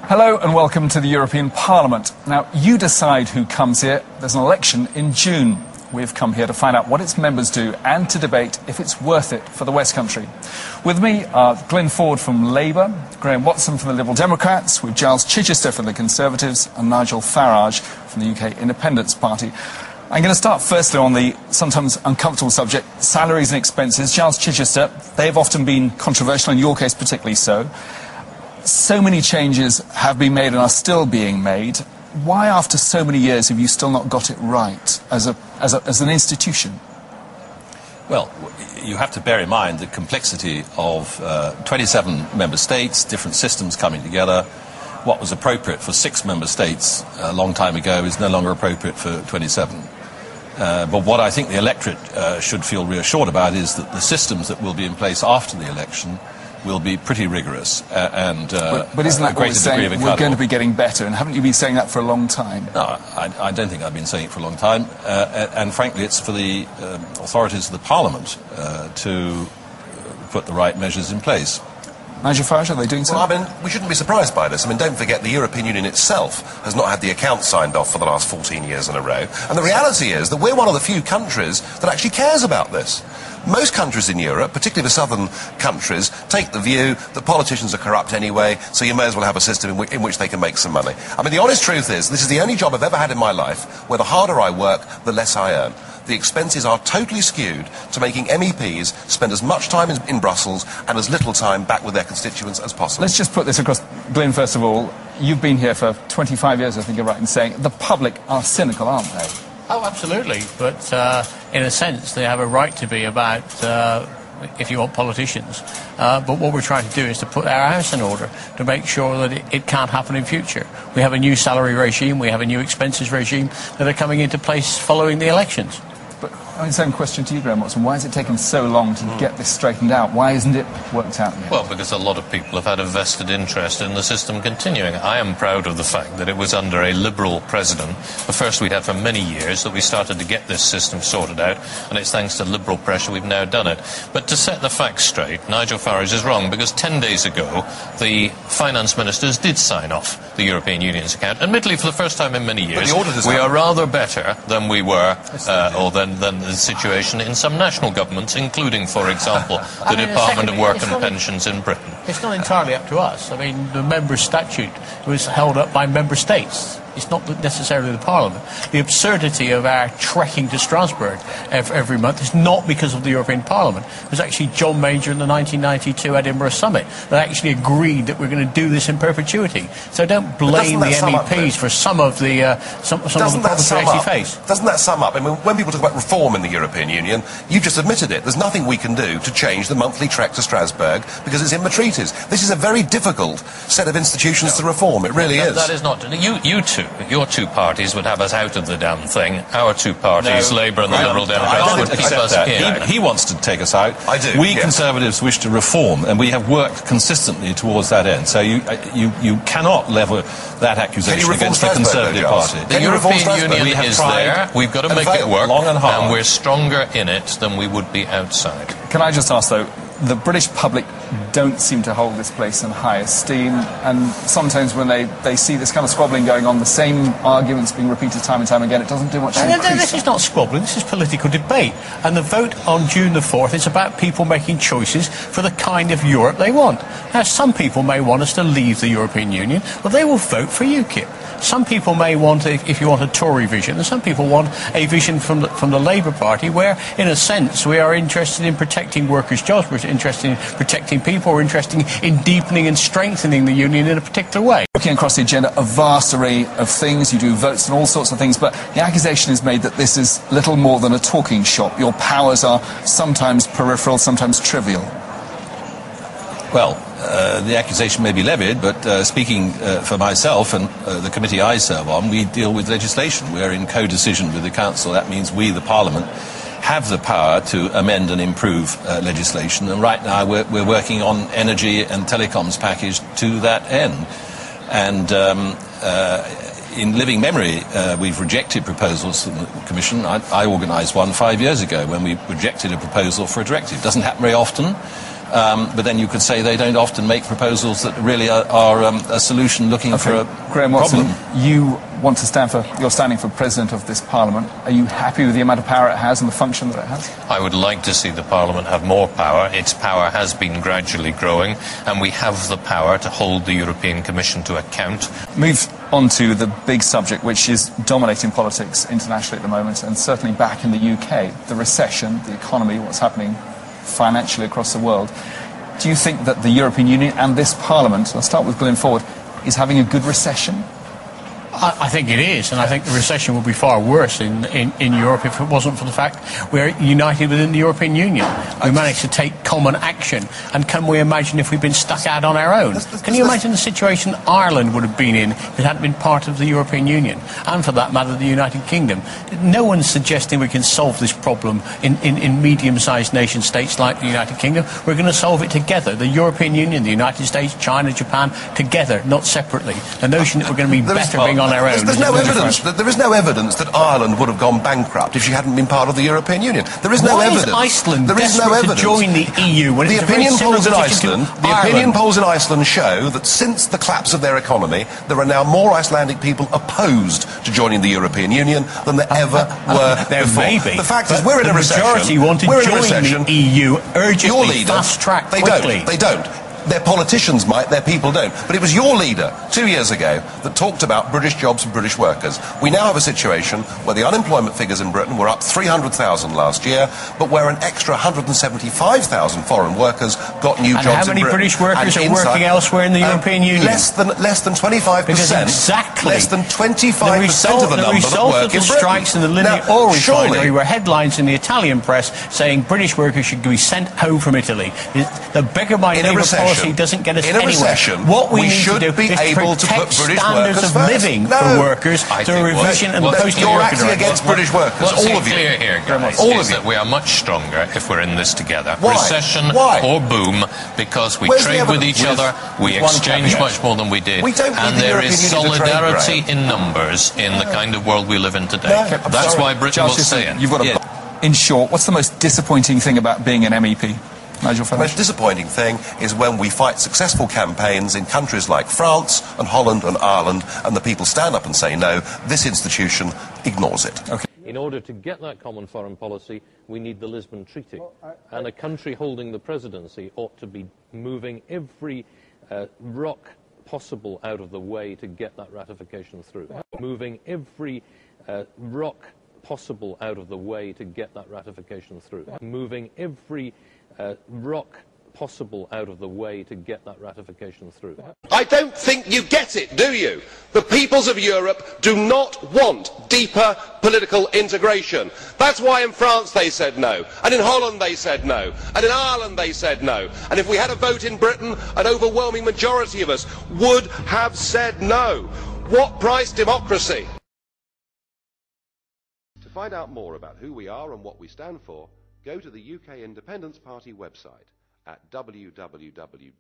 Hello and welcome to the European Parliament. Now, you decide who comes here. There's an election in June. We've come here to find out what its members do and to debate if it's worth it for the West Country. With me are Glyn Ford from Labour, Graham Watson from the Liberal Democrats, with Giles Chichester from the Conservatives and Nigel Farage from the UK Independence Party. I'm going to start firstly on the sometimes uncomfortable subject, salaries and expenses. Giles Chichester, they've often been controversial, in your case particularly so. So many changes have been made and are still being made. Why, after so many years, have you still not got it right as an institution? Well, you have to bear in mind the complexity of 27 member states, different systems coming together. What was appropriate for 6 member states a long time ago is no longer appropriate for 27. But what I think the electorate should feel reassured about is that the systems that will be in place after the election will be pretty rigorous and but isn't that what we're saying? We're going to be getting better, and haven't you been saying that for a long time? No, I don't think I've been saying it for a long time, and frankly it's for the authorities of the Parliament to put the right measures in place. Nigel Farage, are they doing so? Well, I mean, we shouldn't be surprised by this. I mean, don't forget the European Union itself has not had the accounts signed off for the last 14 years in a row. And the reality is that we're one of the few countries that actually cares about this. Most countries in Europe, particularly the southern countries, take the view that politicians are corrupt anyway, so you may as well have a system in which they can make some money. I mean, the honest truth is, this is the only job I've ever had in my life where the harder I work, the less I earn. The expenses are totally skewed to making MEPs spend as much time in Brussels and as little time back with their constituents as possible. Let's just put this across. Glyn, first of all, you've been here for 25 years, I think you're right in saying. The public are cynical, aren't they? Oh, absolutely. But in a sense, they have a right to be about, if you want, politicians. But what we're trying to do is to put our house in order to make sure that it can't happen in future. We have a new salary regime, we have a new expenses regime that are coming into place following the elections. But I mean, same question to you, Graham Watson. Why has it taken so long to get this straightened out? Why isn't it worked out yet? Well, because a lot of people have had a vested interest in the system continuing. I am proud of the fact that it was under a Liberal president, the first we'd had for many years, that we started to get this system sorted out, and it's thanks to Liberal pressure we've now done it. But to set the facts straight, Nigel Farage is wrong, because 10 days ago the finance ministers did sign off the European Union's account. Admittedly, for the first time in many years, we are rather better than we were, or than the situation in some national governments, including, for example, the Department of Work and Pensions in Britain. It's not entirely up to us. I mean, the member statute was held up by member states. It's not necessarily the Parliament. The absurdity of our trekking to Strasbourg every month is not because of the European Parliament. It was actually John Major in the 1992 Edinburgh Summit that actually agreed that we're going to do this in perpetuity. So don't blame the MEPs for some of the problems we actually face. Doesn't that sum up? I mean, when people talk about reform in the European Union, you've just admitted it. There's nothing we can do to change the monthly trek to Strasbourg because it's in the treaties. This is a very difficult set of institutions to reform. It really is. That is not. Your two parties would have us out of the damn thing. Our two parties, Labour and the Liberal Democrats, would keep us in. He wants to take us out. I do. We Conservatives wish to reform, and we have worked consistently towards that end. So you cannot level that accusation against the Conservative Party. The European Union is there. We've got to make it work, and we're stronger in it than we would be outside. Can I just ask, though, the British public don't seem to hold this place in high esteem, and sometimes when they see this kind of squabbling going on, the same arguments being repeated time and time again, it doesn't do much to increase. This is not squabbling, this is political debate. And the vote on June the 4th is about people making choices for the kind of Europe they want. Now, some people may want us to leave the European Union, but they will vote for UKIP. Some people may want, if you want, a Tory vision, and some people want a vision from the Labour Party where, in a sense, we are interested in protecting workers' jobs, we're interested in protecting people, we're interested in deepening and strengthening the union in a particular way. Looking across the agenda, a vast array of things, you do votes and all sorts of things, but the accusation is made that this is little more than a talking shop. Your powers are sometimes peripheral, sometimes trivial. Well, the accusation may be levied, but speaking for myself and the committee I serve on, we deal with legislation. We're in co-decision with the Council. That means we, the Parliament, have the power to amend and improve legislation. And right now we're working on energy and telecoms package to that end. And in living memory, we've rejected proposals from the Commission. I organised one 5 years ago when we rejected a proposal for a directive. It doesn't happen very often. but then you could say they don't often make proposals that really are a solution looking for a Graham Watson, problem. you want to you're standing for President of this Parliament. Are you happy with the amount of power it has and the function that it has? I would like to see the Parliament have more power. Its power has been gradually growing, and we have the power to hold the European Commission to account. Move on to the big subject which is dominating politics internationally at the moment, and certainly back in the UK, the recession, the economy, what's happening financially across the world. Do you think that the European Union and this Parliament, I'll start with Glenn Ford, is having a good recession? I think it is, and I think the recession would be far worse in Europe if it wasn't for the fact we're united within the European Union. We managed to take common action, and can we imagine if we'd been stuck out on our own? Can you imagine the situation Ireland would have been in if it hadn't been part of the European Union, and for that matter the United Kingdom? No one's suggesting we can solve this problem in medium-sized nation-states like the United Kingdom. We're going to solve it together. The European Union, the United States, China, Japan, together, not separately. The notion that we're going to be better being on our own. There is no evidence that Ireland would have gone bankrupt if she hadn't been part of the European Union. There is no evidence. Why is Iceland there is no evidence to join the EU when the it's a very opinion similar polls in position Iceland? to The Ireland? opinion polls in Iceland show that since the collapse of their economy, there are now more Icelandic people opposed to joining the European Union than there ever were there before. may be. The fact is, we're in a recession. The majority want to join the EU urgently, Your leader, fast-track, they quickly. They don't. Their politicians might, their people don't. But it was your leader, 2 years ago, that talked about British jobs and British workers. We now have a situation where the unemployment figures in Britain were up 300,000 last year, but where an extra 175,000 foreign workers got new jobs in Britain. And how many British workers are working elsewhere in the European Union? Less than 25%. Because exactly. Less than 25% of the number that work in Britain. The result of the strikes in the Linear Oil Refinery were headlines in the Italian press saying British workers should be sent home from Italy. The beggar by neighbour policy doesn't get us anywhere. Recession, what we need should to do be is able to protect put British standards workers of first. living No. for workers through a revision and post You're acting against British workers, What's all of you. clear here, guys, all is of you. that we are much stronger if we're in this together. Why? Recession Why? or boom, because we Where's the trade with evidence? each other, we one exchange caveat. much more than we did, We don't need and the there European is Union to trade, solidarity Graham. in numbers in the kind of world we live in today. No, I'm That's sorry. why Britain will stay in. You've got in short, what's the most disappointing thing about being an MEP? Nigel The Farage. most disappointing thing is when we fight successful campaigns in countries like France and Holland and Ireland, and the people stand up and say no, this institution ignores it. Okay. In order to get that common foreign policy, we need the Lisbon Treaty. And a country holding the presidency ought to be moving every rock possible out of the way to get that ratification through. Moving every rock possible out of the way to get that ratification through. Moving every rock possible out of the way to get that ratification through. I don't think you get it, do you? The peoples of Europe do not want deeper political integration. That's why in France they said no, and in Holland they said no, and in Ireland they said no. And if we had a vote in Britain, an overwhelming majority of us would have said no. What price democracy? To find out more about who we are and what we stand for, go to the UK Independence Party website at www.ukip.org.